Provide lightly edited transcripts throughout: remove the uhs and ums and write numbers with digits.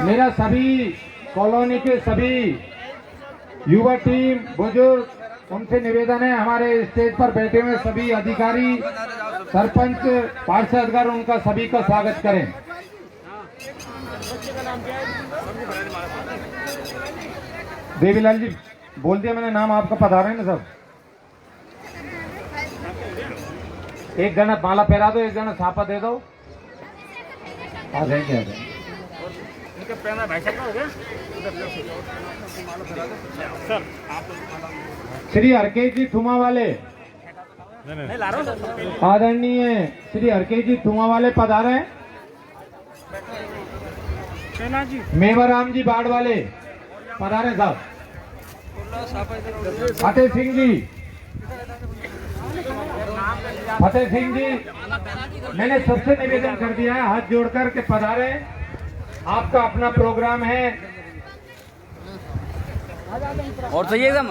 मेरा सभी कॉलोनी के सभी युवा टीम बुजुर्ग उनसे निवेदन है, हमारे स्टेज पर बैठे हुए सभी अधिकारी, सरपंच, पार्षदगण, उनका सभी का स्वागत करें। देवीलाल जी बोल दिया मैंने, नाम आपका पधारे हैं ना सब। एक जना माला पहरा दो, एक जना छापा दे दो। आ जाएंगे, आ जाएंगे। श्री हरकेश जी थुमा वाले, आदरणीय श्री हरकेश जी थुमा वाले पधारे। मेवाराम जी बाढ़ वाले पधारे साहब। फतेह सिंह जी, फतेह सिंह जी, मैंने सबसे निवेदन कर दिया है हाथ जोड़कर के पधारे, आपका अपना प्रोग्राम है। और सही एकदम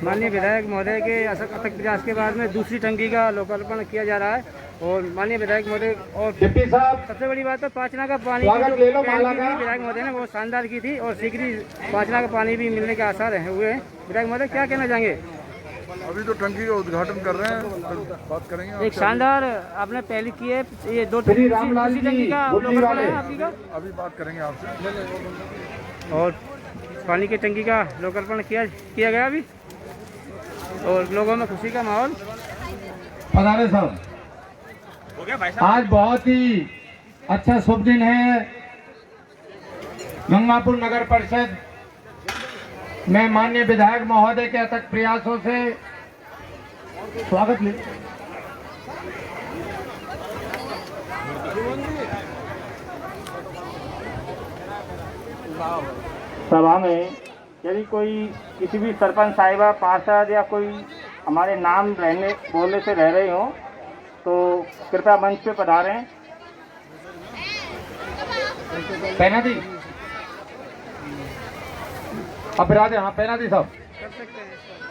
माननीय विधायक महोदय के अथक प्रयास के बाद में दूसरी टंकी का लोकार्पण किया जा रहा है और माननीय विधायक महोदय और डिप्टी साहब सबसे बड़ी बात तो पाचना का पानी स्वागत ले लो माला का। विधायक महोदय ने बहुत शानदार की थी और शीघ्र ही पाचना का पानी भी मिलने के आसार हुए हैं। विधायक महोदय क्या कहना चाहेंगे? अभी तो टंकी का उद्घाटन कर रहे हैं, तो बात करेंगे। एक शानदार आपने पहली की है, ये दो श्री रामलाल जी टंकी का बुद्धि लोकार्पण वाले। है आपकी का, अभी बात करेंगे आपसे। और पानी की टंकी का लोकार्पण किया गया अभी और लोगों में खुशी का माहौल। पधारे साहब, आज बहुत ही अच्छा शुभ दिन है। गंगापुर नगर परिषद में माननीय विधायक महोदय के अथक प्रयासों से स्वागत ले। सभा में यदि कोई किसी भी सरपंच साहिबा, पार्षद या कोई हमारे नाम बोलने से रह रहे हो तो कृपया मंच पे पधारें। पहना दी अब बिराजे, हाँ पहना दी साहब,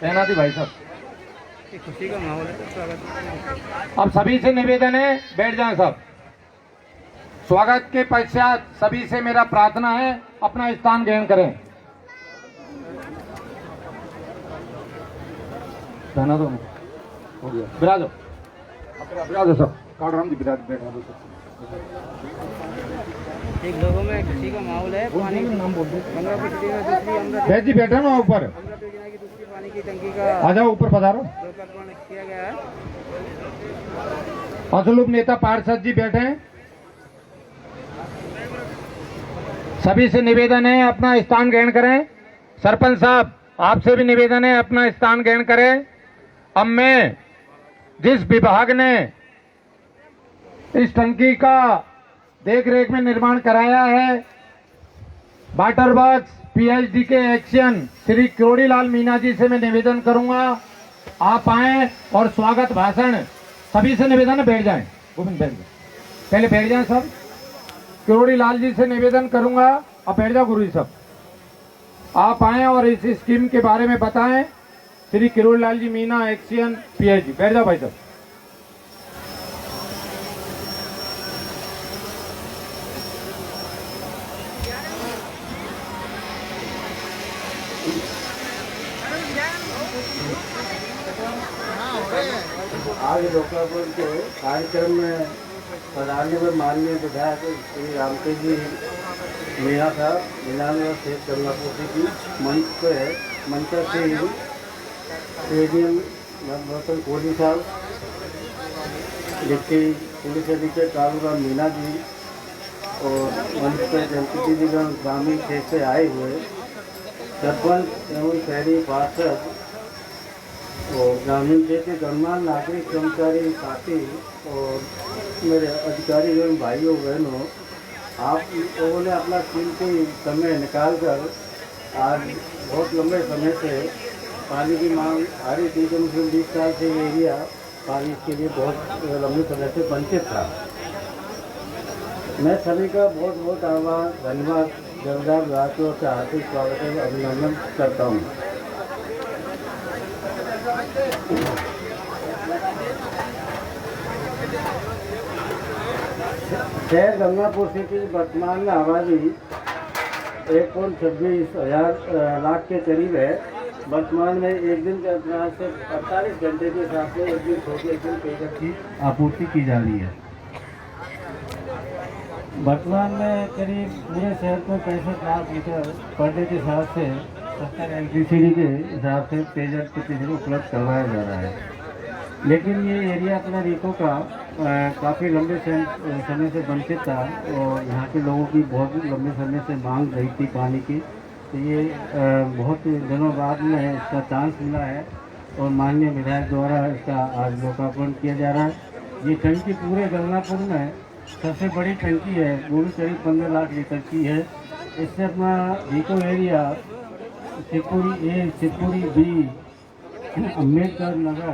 पहना दी भाई साहब। खुशी का माहौल है, स्वागत। अब सभी से निवेदन है बैठ जाएं साहब। स्वागत के पश्चात सभी से मेरा प्रार्थना है अपना स्थान ग्रहण करें। पहना दो, हो गया, बिराजो बिराजो सब। कालराम जी बिराज, बैठा दो सब। एक लोगों में खुशी का माहौल है। पानी नाम बोल दो। गंगापुर सिटी में दूसरी अमृत बैठ जी बैठा ना ऊपर, योजना की दूसरी पानी की टंकी का आ जाओ ऊपर पधारो। लोकार्पण किया गया है। असलूब नेता पार्षद जी बैठे हैं। सभी से निवेदन है अपना स्थान ग्रहण करें। सरपंच साहब आपसे भी निवेदन है अपना स्थान ग्रहण करें। अब मैं जिस विभाग ने इस टंकी का देख रेख में निर्माण कराया है, वाटर वर्क्स पीएचडी के एक्शन श्री क्रोड़ीलाल मीना जी से मैं निवेदन करूंगा आप आए और स्वागत भाषण सभी से निवेदन है बैठ जाएं। गोविंद बैठ जाए, पहले बैठ जाएं सब। क्रोड़ीलाल जी से निवेदन करूंगा, अब बैठ जाओ गुरु जी सब। आप आए और इस स्कीम के बारे में बताएं। श्री क्रोड़ीलाल जी मीना एक्शन पीएचडी, बैठ जाओ भाई साहब। आज लोकार्पण के कार्यक्रम में पधारने पर माननीय विधायक श्री रामकेश जी मीना साहब, मीनानगर स्टेट गंगापुर की मंच से स्टेडियम नवरत्न कोहली साहब, डिप्टी पुलिस अधीक्षक कालूराम मीना जी और मंच पर जनप्रतिनिधिगण ग्रामीण क्षेत्र से आए हुए सरपंच एवं शहरी पार्षद और ग्रामीण क्षेत्र गणमान्य नागरिक, कर्मचारी साथी और मेरे अधिकारीगण भाइयों बहनों, आप लोगों ने अपना कीमती समय निकालकर आज बहुत लंबे समय से पानी की मांग आ रही थी। जो मुस्लिम 20 साल से ये एरिया पानी के लिए बहुत लंबे समय से वंचित था। मैं सभी का बहुत बहुत आभार, धन्यवाद, जलदार विभाग से हार्दिक स्वागत एवं अभिनंदन करता हूँ। शहर गंगापुर सिटी वर्तमान में आबादी 1.26 लाख के करीब है। वर्तमान में एक दिन के अंतराल से 48 घंटे के हिसाब से एक दिन छोटे एक दिन पेयजल की आपूर्ति की जा रही है। वर्तमान में करीब पूरे शहर में 65 लाख लीटर पर डे के हिसाब से 70 एलटीसीडी के हिसाब से पेयजल प्रतिदिन उपलब्ध करवाया जा रहा है। लेकिन ये एरिया अपना रीको का काफ़ी लंबे समय से वंचित था और यहाँ के लोगों की बहुत लंबे समय से मांग रही थी पानी की। तो ये बहुत दिनों बाद में इसका चांस मिला है और माननीय विधायक द्वारा इसका आज लोकार्पण किया जा रहा है। ये टंकी पूरे गंगापुर में सबसे बड़ी टंकी है, वो भी करीब 15 लाख लीटर की है। इससे अपना रीको एरिया शिवपुरी ए, शिवपुरी बी, अम्बेडकर नगर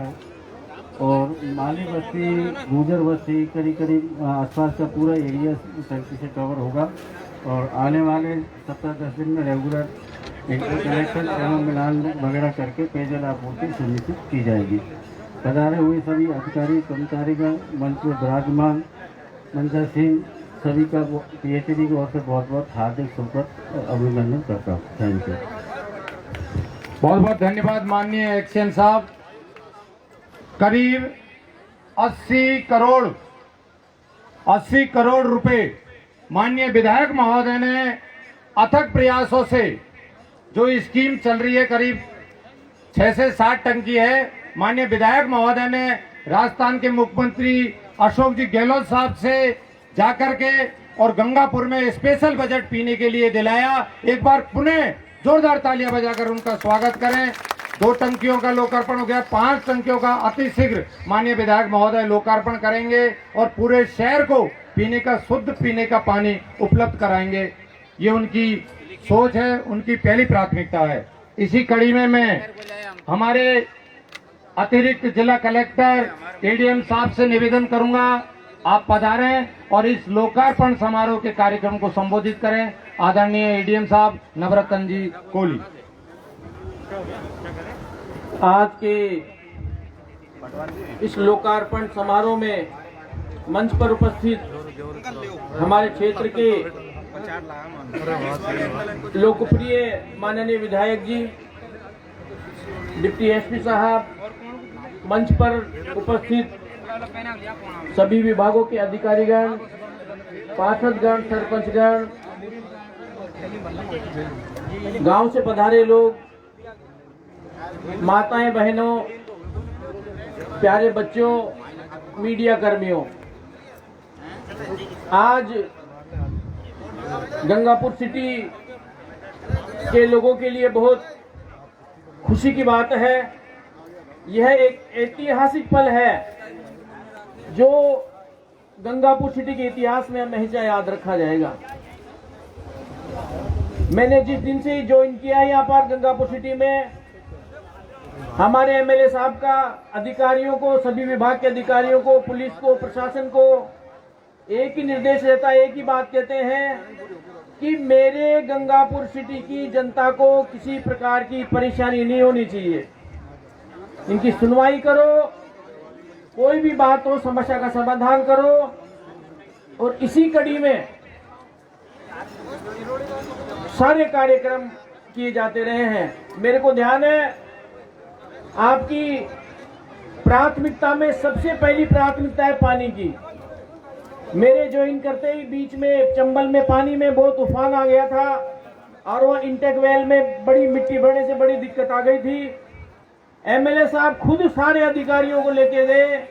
और माली बस्ती, गुजर बस्ती करीब आसपास का पूरा एरिया टंकी से कवर होगा और आने वाले 7-10 दिन में रेगुलर इंटरकनेक्शन एवं मिलान वगैरह करके पेयजल आपूर्ति सुनिश्चित की जाएगी। पधारे हुए सभी अधिकारी कर्मचारीगण मंच में विराजमान मंजा सिंह सभी का पीएचडी की ओर से बहुत बहुत हार्दिक स्वागत अभिनंदन करता हूँ। Thank you. बहुत बहुत धन्यवाद माननीय एक्शन साहब। करीब 80 करोड़ रुपए माननीय विधायक महोदय ने अथक प्रयासों से जो स्कीम चल रही है, करीब 6 से 7 टंकी है। माननीय विधायक महोदय ने राजस्थान के मुख्यमंत्री अशोक जी गहलोत साहब से जाकर के और गंगापुर में स्पेशल बजट पीने के लिए दिलाया। एक बार पुनः जोरदार तालियां बजाकर उनका स्वागत करें। 2 टंकियों का लोकार्पण हो गया, 5 टंकियों का अति शीघ्र माननीय विधायक महोदय लोकार्पण करेंगे और पूरे शहर को पीने का शुद्ध पीने का पानी उपलब्ध कराएंगे। ये उनकी सोच है, उनकी पहली प्राथमिकता है। इसी कड़ी में मैं हमारे अतिरिक्त जिला कलेक्टर एडीएम साहब से निवेदन करूंगा, आप पधारें और इस लोकार्पण समारोह के कार्यक्रम को संबोधित करें। आदरणीय एडीएम साहब नवरत्न जी कोहली। आज के इस लोकार्पण समारोह में मंच पर उपस्थित हमारे क्षेत्र के लोकप्रिय माननीय विधायक जी, डिप्टी एसपी साहब, मंच पर उपस्थित सभी विभागों के अधिकारीगण, पार्षदगण, सरपंचगण, गांव से पधारे लोग, माताएं बहनों, प्यारे बच्चों, मीडिया कर्मियों, आज गंगापुर सिटी के लोगों के लिए बहुत खुशी की बात है। यह एक ऐतिहासिक पल है जो गंगापुर सिटी के इतिहास में हमेशा याद रखा जाएगा। मैंने जिस दिन से ज्वाइन किया है यहाँ पर गंगापुर सिटी में, हमारे एमएलए साहब का अधिकारियों को, सभी विभाग के अधिकारियों को, पुलिस को, प्रशासन को एक ही निर्देश रहता है, एक ही बात कहते हैं कि मेरे गंगापुर सिटी की जनता को किसी प्रकार की परेशानी नहीं होनी चाहिए। इनकी सुनवाई करो, कोई भी बात हो समस्या का समाधान करो। और इसी कड़ी में सारे कार्यक्रम किए जाते रहे हैं। मेरे को ध्यान है आपकी प्राथमिकता में सबसे पहली प्राथमिकता है पानी की। मेरे ज्वाइन करते ही बीच में चंबल में पानी में बहुत तूफान आ गया था और वह इंटेक वेल में बड़ी मिट्टी भरने से बड़ी दिक्कत आ गई थी। एमएलए साहब खुद सारे अधिकारियों को लेके गए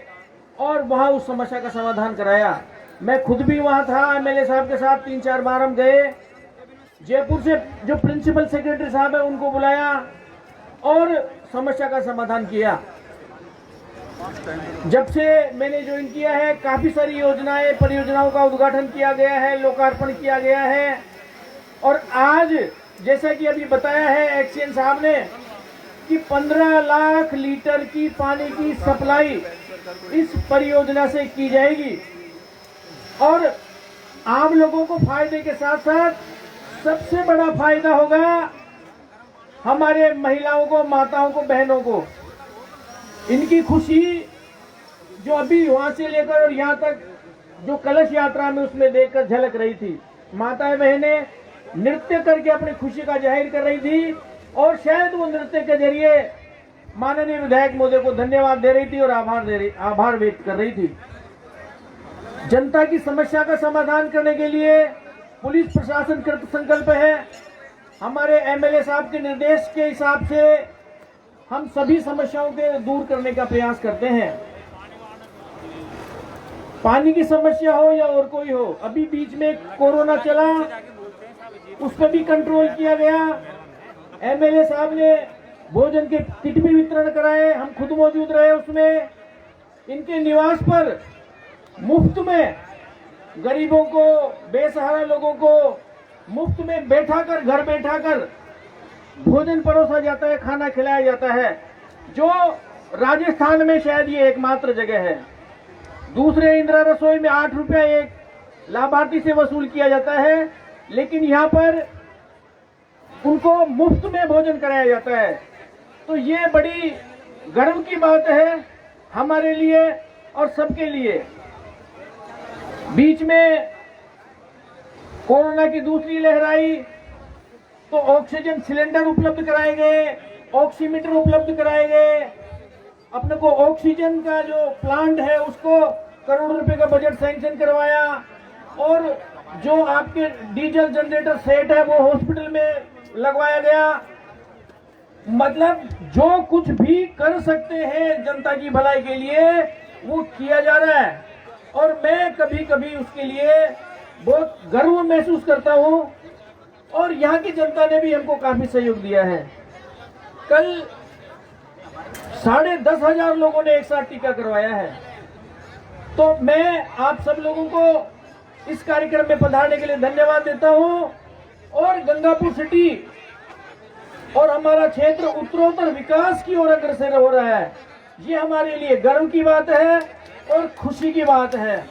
और वहां उस समस्या का समाधान कराया। मैं खुद भी वहां था, एमएलए साहब के साथ 3-4 बार हम गए। जयपुर से जो प्रिंसिपल सेक्रेटरी साहब है उनको बुलाया और समस्या का समाधान किया। जब से मैंने ज्वाइन किया है काफी सारी योजनाएं, परियोजनाओं का उद्घाटन किया गया है, लोकार्पण किया गया है। और आज जैसा कि अभी बताया है एक्शन साहब ने कि 15 लाख लीटर की पानी की सप्लाई इस परियोजना से की जाएगी और आम लोगों को फायदे के साथ साथ सबसे बड़ा फायदा होगा हमारे महिलाओं को, माताओं को, बहनों को। इनकी खुशी जो अभी वहां से लेकर और यहाँ तक जो कलश यात्रा में उसमें देखकर झलक रही थी। माताएं बहनें नृत्य करके अपनी खुशी का जाहिर कर रही थी और शायद वो नृत्य के जरिए माननीय विधायक महोदय को धन्यवाद दे रही थी और आभार व्यक्त कर रही थी। जनता की समस्या का समाधान करने के लिए पुलिस प्रशासन कृत संकल्प है। हमारे एमएलए साहब के निर्देश के हिसाब से हम सभी समस्याओं के दूर करने का प्रयास करते हैं। पानी की समस्या हो या और कोई हो, अभी बीच में कोरोना चला, उस पर भी कंट्रोल किया गया। एमएलए साहब ने भोजन के किट भी वितरण कराए, हम खुद मौजूद रहे उसमें। इनके निवास पर मुफ्त में गरीबों को, बेसहारा लोगों को मुफ्त में बैठाकर, घर बैठाकर भोजन परोसा जाता है, खाना खिलाया जाता है, जो राजस्थान में शायद ये एकमात्र जगह है। दूसरे इंदिरा रसोई में 8 रुपया एक लाभार्थी से वसूल किया जाता है, लेकिन यहाँ पर उनको मुफ्त में भोजन कराया जाता है। तो ये बड़ी गर्व की बात है हमारे लिए और सबके लिए। बीच में कोरोना की दूसरी लहर आई तो ऑक्सीजन सिलेंडर उपलब्ध कराए गए, ऑक्सीमीटर उपलब्ध कराए गए। अपने को ऑक्सीजन का जो प्लांट है उसको करोड़ों रुपए का बजट सैंक्शन करवाया और जो आपके डीजल जनरेटर सेट है वो हॉस्पिटल में लगवाया गया। मतलब जो कुछ भी कर सकते हैं जनता की भलाई के लिए वो किया जा रहा है और मैं कभी कभी उसके लिए बहुत गर्व महसूस करता हूं और यहाँ की जनता ने भी हमको काफी सहयोग दिया है। कल 10,500 लोगों ने एक साथ टीका करवाया है। तो मैं आप सब लोगों को इस कार्यक्रम में पधारने के लिए धन्यवाद देता हूं और गंगापुर सिटी और हमारा क्षेत्र उत्तरोत्तर विकास की ओर अग्रसर हो रहा है। ये हमारे लिए गर्व की बात है और खुशी की बात है।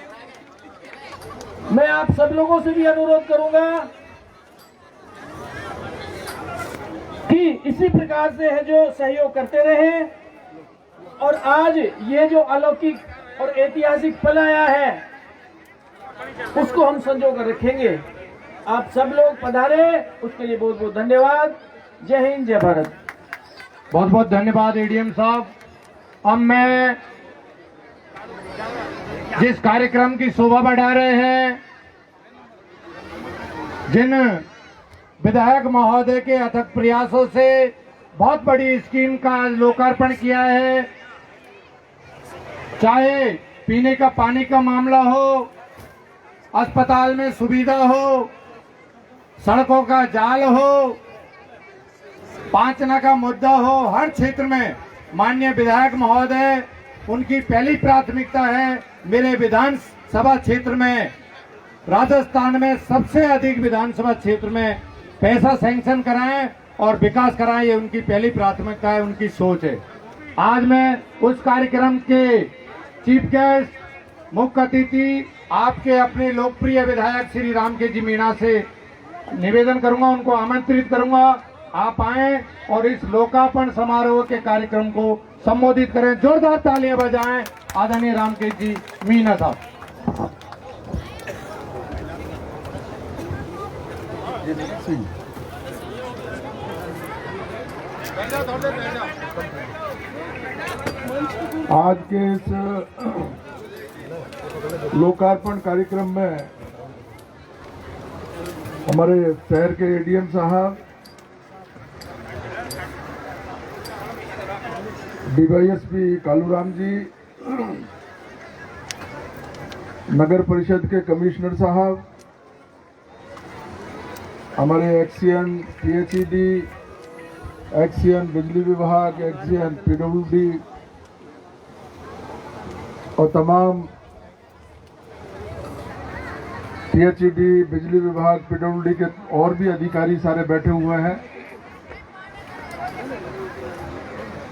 मैं आप सब लोगों से भी अनुरोध करूंगा कि इसी प्रकार से है जो सहयोग करते रहे और आज ये जो अलौकिक और ऐतिहासिक पल आया है उसको हम संजो कर रखेंगे। आप सब लोग पधारे, उसके लिए बहुत बहुत धन्यवाद। जय हिंद, जय भारत। बहुत बहुत धन्यवाद एडीएम साहब। अब मैं जिस कार्यक्रम की शोभा बढ़ा रहे हैं, जिन विधायक महोदय के अथक प्रयासों से बहुत बड़ी स्कीम का लोकार्पण किया है, चाहे पीने का पानी का मामला हो, अस्पताल में सुविधा हो, सड़कों का जाल हो, 5 ना का मुद्दा हो, हर क्षेत्र में माननीय विधायक महोदय उनकी पहली प्राथमिकता है मेरे विधानसभा क्षेत्र में, राजस्थान में सबसे अधिक विधानसभा क्षेत्र में पैसा सैंक्शन कराएं और विकास कराएं, ये उनकी पहली प्राथमिकता है, उनकी सोच है। आज मैं उस कार्यक्रम के चीफ गेस्ट, मुख्य अतिथि, आपके अपने लोकप्रिय विधायक श्री रामकेश जी मीणा से निवेदन करूंगा, उनको आमंत्रित करूंगा, आप आएं और इस लोकार्पण समारोह के कार्यक्रम को संबोधित करें। जोरदार तालियां बजाएं आदरणीय रामकेश जी मीणा साहब। आज के इस लोकार्पण कार्यक्रम में हमारे शहर के एडीएम साहब, डीवाईएसपी कालूराम जी, नगर परिषद के कमिश्नर साहब, हमारे एक्सीएन पीएचईडी, एक्सीएन बिजली विभाग, एक्सीएन पीडब्ल्यूडी और तमाम पीएचईडी, बिजली विभाग, पीडब्ल्यूडी के और भी अधिकारी सारे बैठे हुए हैं।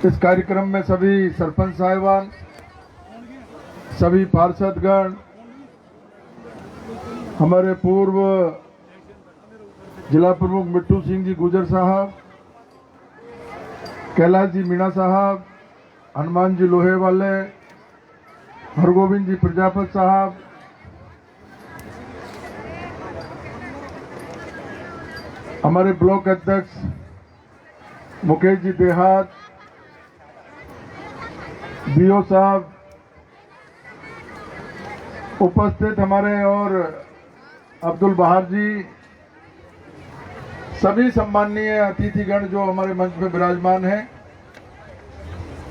इस कार्यक्रम में सभी सरपंच साहिबान, सभी पार्षदगण, हमारे पूर्व जिला प्रमुख मिट्टू सिंह जी गुजर साहब, कैलाश जी मीणा साहब, हनुमान जी लोहे वाले, हरगोविंद जी प्रजापत साहब, हमारे ब्लॉक अध्यक्ष मुकेश जी देहात, बीओ साहब, उपस्थित हमारे और अब्दुल बहार जी, सभी सम्माननीय अतिथिगण जो हमारे मंच में विराजमान हैं,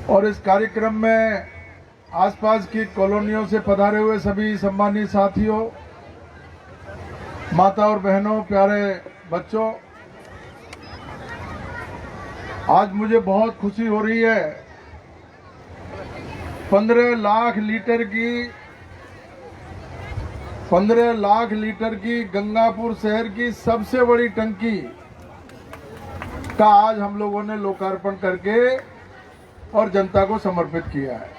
और इस कार्यक्रम में आसपास की कॉलोनियों से पधारे हुए सभी सम्मानित साथियों, माता और बहनों, प्यारे बच्चों, आज मुझे बहुत खुशी हो रही है। 15 लाख लीटर की गंगापुर शहर की सबसे बड़ी टंकी का आज हम लोगों ने लोकार्पण करके और जनता को समर्पित किया है।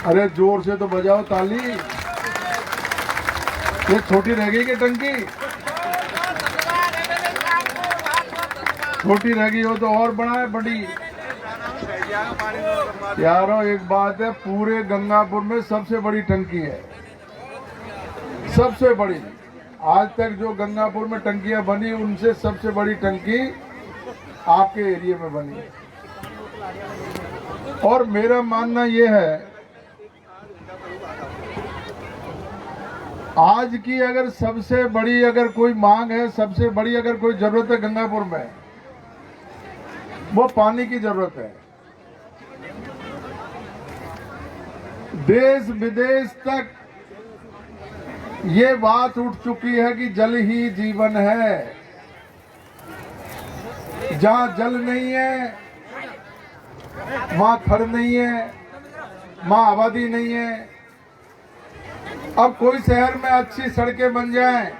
अरे जोर से तो बजाओ ताली। ये छोटी रह गई कि टंकी? छोटी रह गई हो तो और बढ़ाए बड़ी। यारों एक बात है, पूरे गंगापुर में सबसे बड़ी टंकी है, सबसे बड़ी। आज तक जो गंगापुर में टंकियां बनी उनसे सबसे बड़ी टंकी आपके एरिया में बनी है। और मेरा मानना यह है, आज की अगर सबसे बड़ी अगर कोई मांग है, सबसे बड़ी अगर कोई जरूरत है गंगापुर में, वो पानी की जरूरत है। देश विदेश तक ये बात उठ चुकी है कि जल ही जीवन है। जहां जल नहीं है वहां थर नहीं है, वहां आबादी नहीं है। अब कोई शहर में अच्छी सड़कें बन जाएं,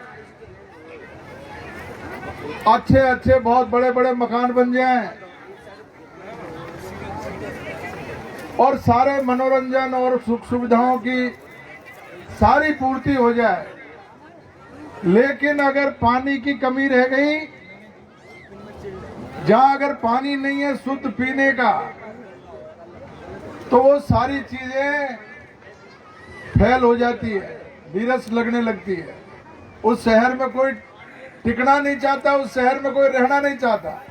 अच्छे अच्छे बहुत बड़े बड़े मकान बन जाएं, और सारे मनोरंजन और सुख सुविधाओं की सारी पूर्ति हो जाए, लेकिन अगर पानी की कमी रह गई, जहां अगर पानी नहीं है शुद्ध पीने का, तो वो सारी चीजें फैल हो जाती है, वीरस लगने लगती है। उस शहर में कोई टिकना नहीं चाहता, उस शहर में कोई रहना नहीं चाहता।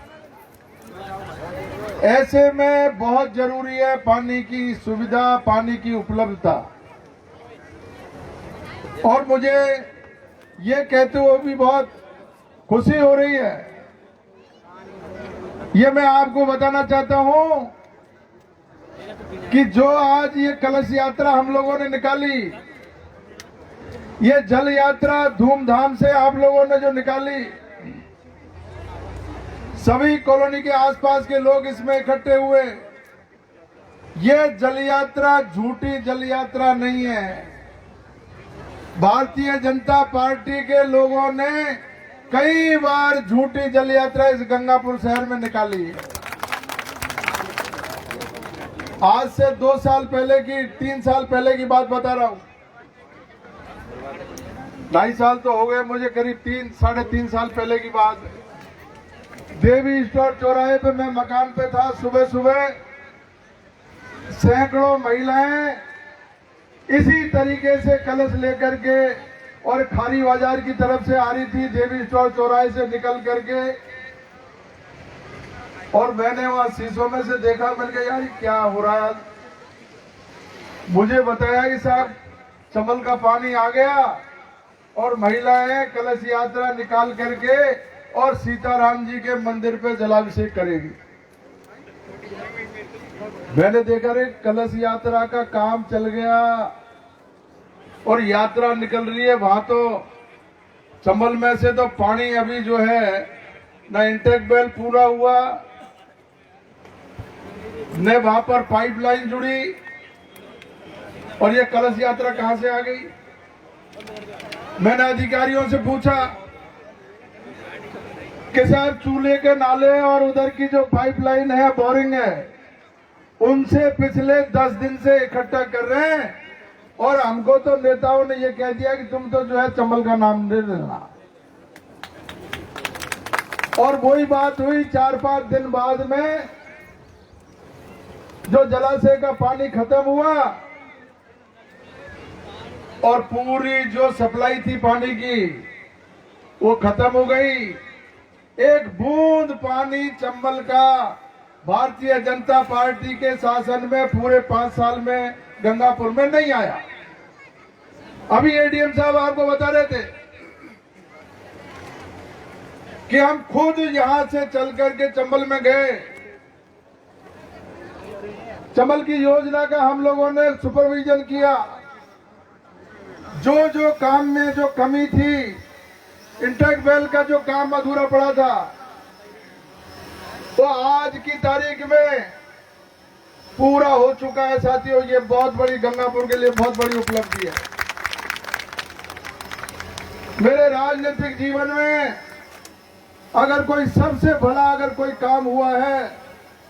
ऐसे में बहुत जरूरी है पानी की सुविधा, पानी की उपलब्धता। और मुझे ये कहते हुए भी बहुत खुशी हो रही है, ये मैं आपको बताना चाहता हूं कि जो आज ये कलश यात्रा हम लोगों ने निकाली, ये जल यात्रा धूमधाम से आप लोगों ने जो निकाली, सभी कॉलोनी के आसपास के लोग इसमें इकट्ठे हुए, ये जल यात्रा झूठी जल यात्रा नहीं है। भारतीय जनता पार्टी के लोगों ने कई बार झूठी जल यात्रा इस गंगापुर शहर में निकाली है। आज से 2 साल पहले की, 3 साल पहले की बात बता रहा हूं। 2.5 साल तो हो गए मुझे, करीब 3-3.5 साल पहले की बात है। देवी स्टोर चौराहे पे मैं मकान पे था। सुबह सुबह सैकड़ों महिलाएं इसी तरीके से कलश लेकर के और खारी बाजार की तरफ से आ रही थी, देवी स्टोर चौराहे से निकल करके। और मैंने वहां शीशों में से देखा, मैंने कहा यार क्या हो रहा है। मुझे बताया कि साहब चंबल का पानी आ गया और महिलाएं कलश यात्रा निकाल करके और सीताराम जी के मंदिर पे जलाभिषेक करेगी। मैंने देखा रे कलश यात्रा का काम चल गया और यात्रा निकल रही है। वहां तो चंबल में से तो पानी अभी जो है न इंटेक वेल पूरा हुआ, न वहां पर पाइपलाइन जुड़ी, और ये कलश यात्रा कहां से आ गई। मैंने अधिकारियों से पूछा कि साहब चूल्हे के नाले और उधर की जो पाइपलाइन है, बोरिंग है, उनसे पिछले 10 दिन से इकट्ठा कर रहे हैं, और हमको तो नेताओं ने ये कह दिया कि तुम तो जो है चंबल का नाम नहीं लेना। और वही बात हुई 4-5 दिन बाद में, जो जलाशय का पानी खत्म हुआ और पूरी जो सप्लाई थी पानी की वो खत्म हो गई। एक बूंद पानी चंबल का भारतीय जनता पार्टी के शासन में पूरे 5 साल में गंगापुर में नहीं आया। अभी एडीएम साहब आपको बता रहे थे कि हम खुद यहां से चल करके चंबल में गए। चंबल की योजना का हम लोगों ने सुपरविजन किया। जो जो काम में जो कमी थी, इंटेक वेल का जो काम अधूरा पड़ा था, वो आज की तारीख में पूरा हो चुका है। साथियों, ये बहुत बड़ी गंगापुर के लिए बहुत बड़ी उपलब्धि है। मेरे राजनीतिक जीवन में अगर कोई सबसे बड़ा अगर कोई काम हुआ है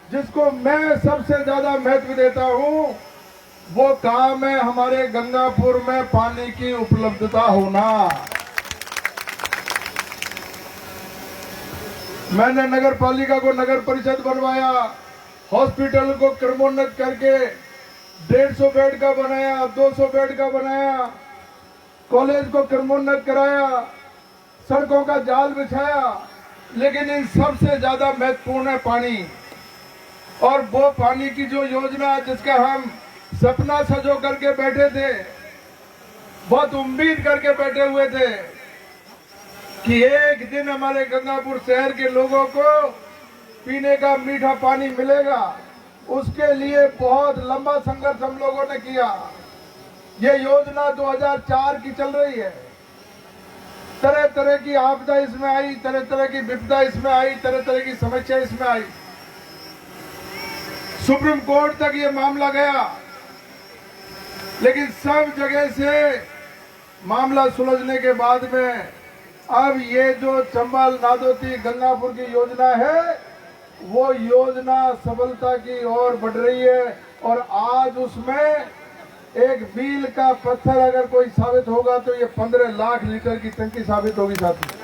जिसको मैं सबसे ज्यादा महत्व देता हूं, वो काम है हमारे गंगापुर में पानी की उपलब्धता होना। मैंने नगर पालिका को नगर परिषद बनवाया, हॉस्पिटल को क्रमोन्नत करके 150 बेड का बनाया, 200 बेड का बनाया, कॉलेज को क्रमोन्नत कराया, सड़कों का जाल बिछाया। लेकिन इन सबसे ज्यादा महत्वपूर्ण है पानी। और वो पानी की जो योजना जिसका हम सपना सजो करके बैठे थे, बहुत उम्मीद करके बैठे हुए थे कि एक दिन हमारे गंगापुर शहर के लोगों को पीने का मीठा पानी मिलेगा, उसके लिए बहुत लंबा संघर्ष हम लोगों ने किया। ये योजना 2004 की चल रही है। तरह तरह की आपदा इसमें आई, तरह तरह की विपदा इसमें आई, तरह तरह की समस्या इसमें आई। सुप्रीम कोर्ट तक ये मामला गया, लेकिन सब जगह से मामला सुलझने के बाद में अब ये जो चंबल नादोती गंगापुर की योजना है, वो योजना सफलता की ओर बढ़ रही है। और आज उसमें एक मील का पत्थर अगर कोई साबित होगा तो ये 15 लाख लीटर की टंकी साबित होगी साथियों।